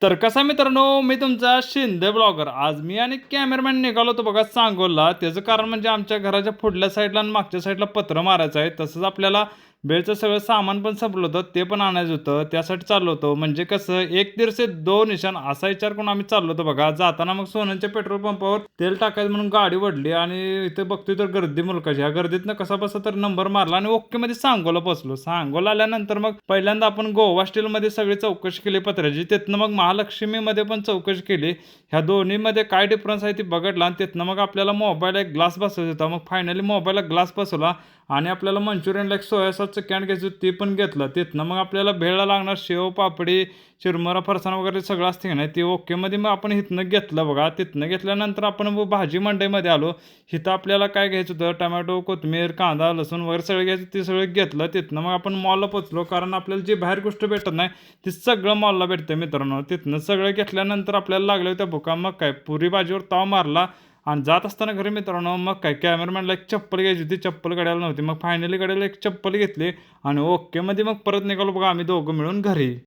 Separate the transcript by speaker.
Speaker 1: तर कसा मित्रांनो, मी तुमचा शिंदे ब्लॉगर. आज मी आणि कॅमेरामॅन निघालो होतो बघा सांगोलला. त्याचं कारण म्हणजे आमच्या घराच्या पुढल्या साईडला आणि मागच्या साईडला पत्र मारायचं आहे. तसंच आपल्याला बेलचं सगळं सामान पण संपलं होतं, ते पण आणायचं होतं. त्यासाठी चाललो होतो. म्हणजे कसं एक तीर से दो निशाण असा विचार करून आम्ही चाललो होतो बघा. जाताना मग सोनंच्या पेट्रोल पंपावर तेल टाकायचं म्हणून गाडी वढली आणि इथे बघतोय तर गर्दी मुलकाची. ह्या गर्दीतनं कसाबसा तर नंबर मारला आणि ओकेमध्ये सांगोला पोहोचलो. सांगोला आल्यानंतर मग पहिल्यांदा आपण गोवा स्टीलमध्ये सगळी चौकशी केली पत्र्याची. तिथनं मग महालक्ष्मीमध्ये पण चौकशी केली. ह्या दोन्हीमध्ये काय डिफरन्स आहे ते बघितला आणि तिथनं मग आपल्याला मोबाईलला एक ग्लास बसवायचा होता. मग फायनली मोबाईलला ग्लास बसवला आणि आपल्याला मंचुरियनला एक सोया सॉसचं कॅन घ्यायचं होतं, ते पण घेतलं. तिथनं मग आपल्याला भेळला लागणार शेव, पापडी, चिरमुरा, फरसाण वगैरे सगळं असतं की नाही, ते ओकेमध्ये मग आपण इथनं घेतलं बघा. तिथनं घेतल्यानंतर आपण मग भाजी मंडईमध्ये आलो. इथं आपल्याला काय घ्यायचं होतं, टोमॅटो, कोथिंबीर, कांदा, लसूण वगैरे सगळं घ्यायचं, ते सगळं घेतलं. तिथनं मग आपण मॉलला पोहोचलो, कारण आपल्याला जी बाहेर गोष्ट भेटत नाही ती सगळं मॉलला भेटतं मित्रांनो. तिथनं सगळं घेतल्यानंतर आपल्याला लागलं होत्या भुका. मग काय पुरी भाजीवर ताव मारला आणि जात असताना घरी मित्रांनो मग काय कॅमेरामॅनला एक चप्पल घ्यायची होती, चप्पल घड्याला नव्हती. मग फायनली घड्याला एक चप्पल घेतली आणि ओकेमध्ये मग परत निघालो बघा आम्ही दोघं मिळून घरी.